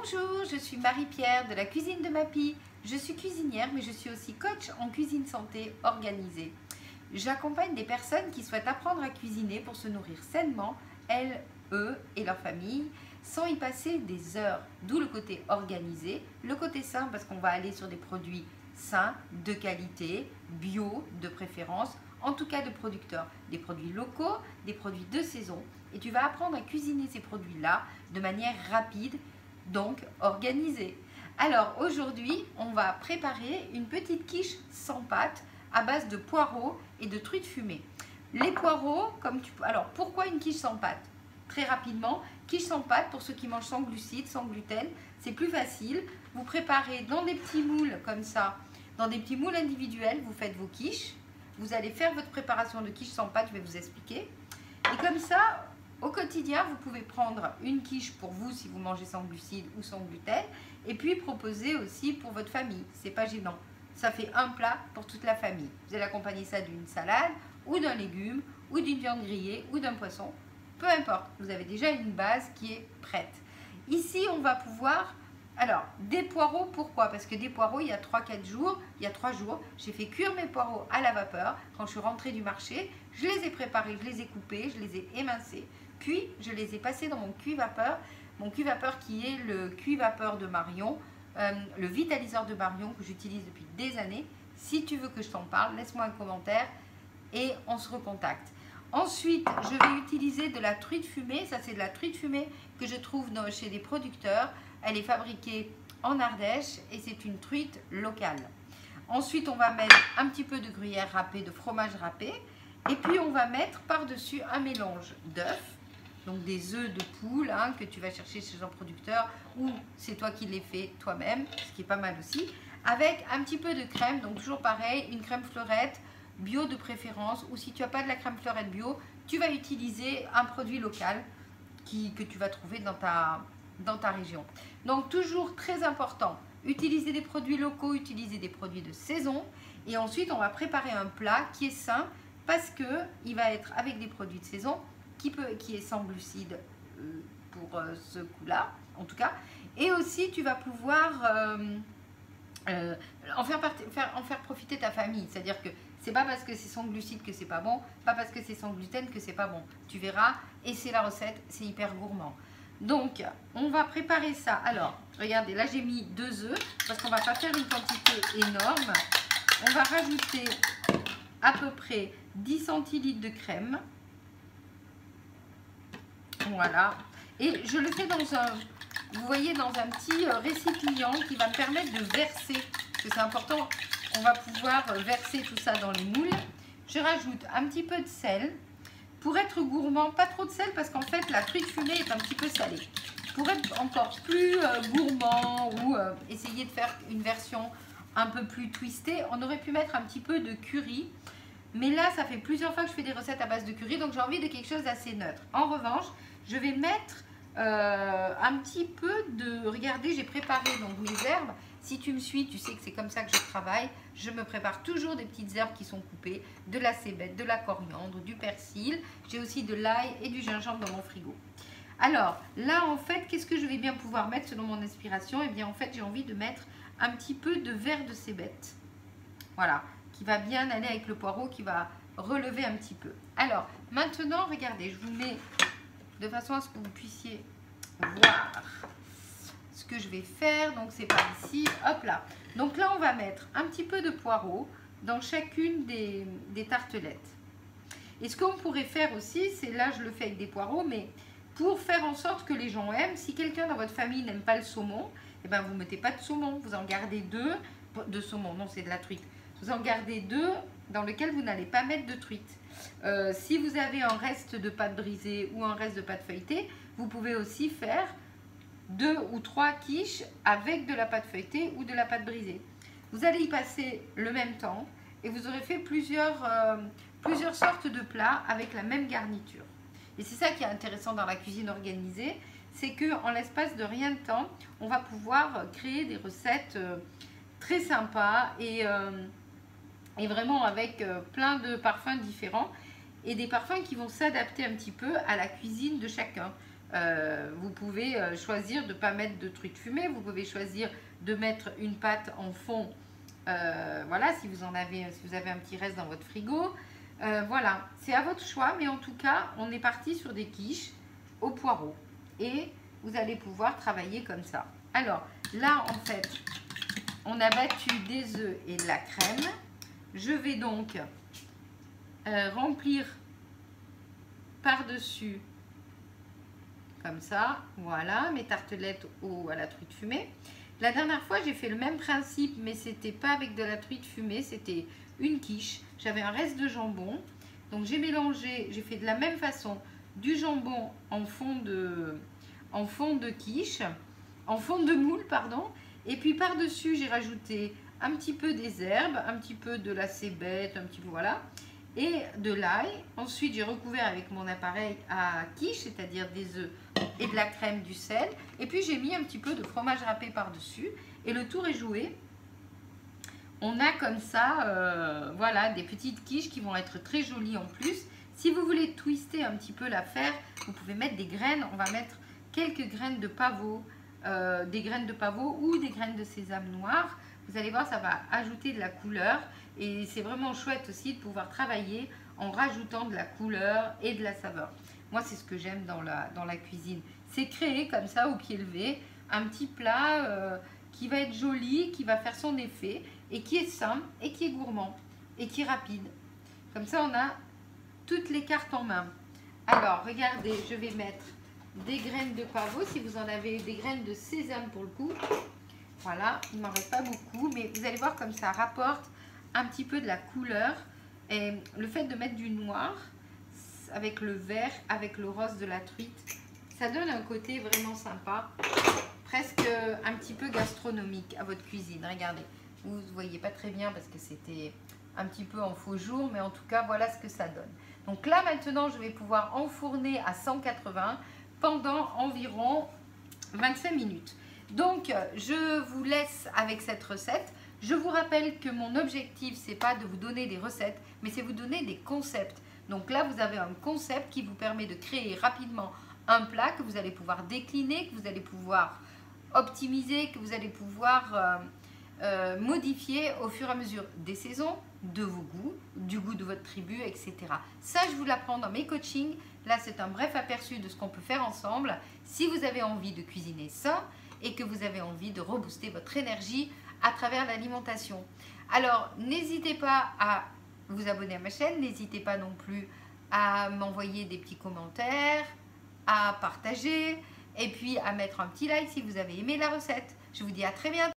Bonjour, je suis Marie-Pierre de la cuisine de Mappy. Je suis cuisinière, mais je suis aussi coach en cuisine santé organisée. J'accompagne des personnes qui souhaitent apprendre à cuisiner pour se nourrir sainement, elles, eux et leur famille, sans y passer des heures. D'où le côté organisé, le côté sain parce qu'on va aller sur des produits sains, de qualité, bio de préférence, en tout cas de producteurs, des produits locaux, des produits de saison. Et tu vas apprendre à cuisiner ces produits-là de manière rapide, donc organisée. Alors aujourd'hui, on va préparer une petite quiche sans pâte à base de poireaux et de truites fumées. Les poireaux, alors pourquoi une quiche sans pâte? Très rapidement, quiche sans pâte pour ceux qui mangent sans glucides, sans gluten, c'est plus facile. Vous préparez dans des petits moules comme ça, dans des petits moules individuels, vous faites vos quiches. Vous allez faire votre préparation de quiche sans pâte, je vais vous expliquer. Et comme ça, au quotidien, vous pouvez prendre une quiche pour vous si vous mangez sans glucides ou sans gluten et puis proposer aussi pour votre famille. C'est pas gênant. Ça fait un plat pour toute la famille. Vous allez accompagner ça d'une salade ou d'un légume ou d'une viande grillée ou d'un poisson. Peu importe, vous avez déjà une base qui est prête. Ici, on va pouvoir... Alors, des poireaux, pourquoi? Parce que des poireaux, il y a 3-4 jours, il y a 3 jours, j'ai fait cuire mes poireaux à la vapeur. Quand je suis rentrée du marché, je les ai préparés, je les ai coupés, je les ai émincés. Puis, je les ai passés dans mon cuit-vapeur qui est le cuit-vapeur de Marion, le vitaliseur de Marion que j'utilise depuis des années. Si tu veux que je t'en parle, laisse-moi un commentaire et on se recontacte. Ensuite, je vais utiliser de la truite fumée. Ça, c'est de la truite fumée que je trouve chez des producteurs. Elle est fabriquée en Ardèche et c'est une truite locale. Ensuite, on va mettre un petit peu de gruyère râpée, de fromage râpé. Et puis, on va mettre par-dessus un mélange d'œufs. Donc, des œufs de poule que tu vas chercher chez un producteur ou c'est toi qui les fais toi-même, ce qui est pas mal aussi. Avec un petit peu de crème, donc toujours pareil, une crème fleurette bio de préférence. Ou si tu n'as pas de la crème fleurette bio, tu vas utiliser un produit local que tu vas trouver dans ta région. Donc toujours très important, utiliser des produits locaux, utiliser des produits de saison. Et ensuite, on va préparer un plat qui est sain parce qu'il va être avec des produits de saison, qui est sans glucides pour ce coup-là, en tout cas. Et aussi, tu vas pouvoir en faire profiter ta famille. C'est-à-dire que c'est pas parce que c'est sans glucides que c'est pas bon, pas parce que c'est sans gluten que c'est pas bon. Tu verras, et c'est la recette, c'est hyper gourmand. Donc, on va préparer ça. Alors, regardez, là j'ai mis 2 œufs parce qu'on va pas faire une quantité énorme. On va rajouter à peu près 10 centilitres de crème. Voilà. Et je le fais vous voyez, dans un petit récipient qui va me permettre de verser. Parce que c'est important, on va pouvoir verser tout ça dans les moules. Je rajoute un petit peu de sel. Pour être gourmand, pas trop de sel parce qu'en fait la truite fumée est un petit peu salée. Pour être encore plus gourmand ou essayer de faire une version un peu plus twistée, on aurait pu mettre un petit peu de curry. Mais là, ça fait plusieurs fois que je fais des recettes à base de curry, donc j'ai envie de quelque chose d'assez neutre. En revanche, je vais mettre un petit peu de... Regardez, j'ai préparé donc mes herbes. Si tu me suis, tu sais que c'est comme ça que je travaille. Je me prépare toujours des petites herbes qui sont coupées, de la cébette, de la coriandre, du persil. J'ai aussi de l'ail et du gingembre dans mon frigo. Alors, là, en fait, qu'est-ce que je vais bien pouvoir mettre selon mon inspiration? Eh bien, en fait, j'ai envie de mettre un petit peu de verre de cébette. Voilà, qui va bien aller avec le poireau, qui va relever un petit peu. Alors, maintenant, regardez, je vous mets de façon à ce que vous puissiez voir ce que je vais faire. Donc c'est par ici, hop là. Donc là on va mettre un petit peu de poireau dans chacune des tartelettes. Et ce qu'on pourrait faire aussi, c'est là je le fais avec des poireaux, mais pour faire en sorte que les gens aiment, si quelqu'un dans votre famille n'aime pas le saumon, et ben vous ne mettez pas de saumon, vous en gardez 2 de saumon, non c'est de la truite. Vous en gardez 2 dans lesquels vous n'allez pas mettre de truite. Si vous avez un reste de pâte brisée ou un reste de pâte feuilletée, vous pouvez aussi faire 2 ou 3 quiches avec de la pâte feuilletée ou de la pâte brisée. Vous allez y passer le même temps et vous aurez fait plusieurs sortes de plats avec la même garniture. Et c'est ça qui est intéressant dans la cuisine organisée, c'est qu'en l'espace de rien de temps, on va pouvoir créer des recettes très sympas et vraiment avec plein de parfums différents et des parfums qui vont s'adapter un petit peu à la cuisine de chacun. Vous pouvez choisir de ne pas mettre de truite fumée, vous pouvez choisir de mettre une pâte en fond, voilà, si vous avez un petit reste dans votre frigo. Voilà, c'est à votre choix, mais en tout cas, on est parti sur des quiches au poireau. Et vous allez pouvoir travailler comme ça. Alors, là, en fait, on a battu des œufs et de la crème. Je vais donc remplir par-dessus, comme ça, voilà, mes tartelettes à la truite fumée. La dernière fois, j'ai fait le même principe, mais c'était pas avec de la truite fumée, c'était une quiche. J'avais un reste de jambon, donc j'ai mélangé, j'ai fait de la même façon du jambon en fond de quiche, en fond de moule, pardon. Et puis par-dessus, j'ai rajouté un petit peu des herbes, un petit peu de la cébette, un petit peu, voilà, et de l'ail. Ensuite, j'ai recouvert avec mon appareil à quiche, c'est-à-dire des œufs et de la crème, du sel. Et puis, j'ai mis un petit peu de fromage râpé par-dessus. Et le tour est joué. On a comme ça, voilà, des petites quiches qui vont être très jolies en plus. Si vous voulez twister un petit peu l'affaire, vous pouvez mettre des graines. On va mettre quelques graines de pavot, des graines de pavot ou des graines de sésame noir. Vous allez voir, ça va ajouter de la couleur. Et c'est vraiment chouette aussi de pouvoir travailler en rajoutant de la couleur et de la saveur. Moi, c'est ce que j'aime dans la cuisine. C'est créer comme ça, au pied levé, un petit plat qui va être joli, qui va faire son effet et qui est sain et qui est gourmand et qui est rapide. Comme ça, on a toutes les cartes en main. Alors, regardez, je vais mettre des graines de pavot, si vous en avez, des graines de sésame pour le coup. Voilà, il ne m'en reste pas beaucoup, mais vous allez voir comme ça rapporte un petit peu de la couleur. Et le fait de mettre du noir avec le vert, avec le rose de la truite, ça donne un côté vraiment sympa, presque un petit peu gastronomique à votre cuisine. Regardez, vous ne voyez pas très bien parce que c'était un petit peu en faux jour, mais en tout cas, voilà ce que ça donne. Donc là, maintenant, je vais pouvoir enfourner à 180 pendant environ 25 minutes. Donc, je vous laisse avec cette recette. Je vous rappelle que mon objectif, c'est pas de vous donner des recettes, mais c'est vous donner des concepts. Donc là, vous avez un concept qui vous permet de créer rapidement un plat que vous allez pouvoir décliner, que vous allez pouvoir optimiser, que vous allez pouvoir modifier au fur et à mesure des saisons, de vos goûts, du goût de votre tribu, etc. Ça, je vous l'apprends dans mes coachings. Là, c'est un bref aperçu de ce qu'on peut faire ensemble. Si vous avez envie de cuisiner ça et que vous avez envie de rebooster votre énergie à travers l'alimentation. Alors, n'hésitez pas à vous abonner à ma chaîne, n'hésitez pas non plus à m'envoyer des petits commentaires, à partager et puis à mettre un petit like si vous avez aimé la recette. Je vous dis à très bientôt.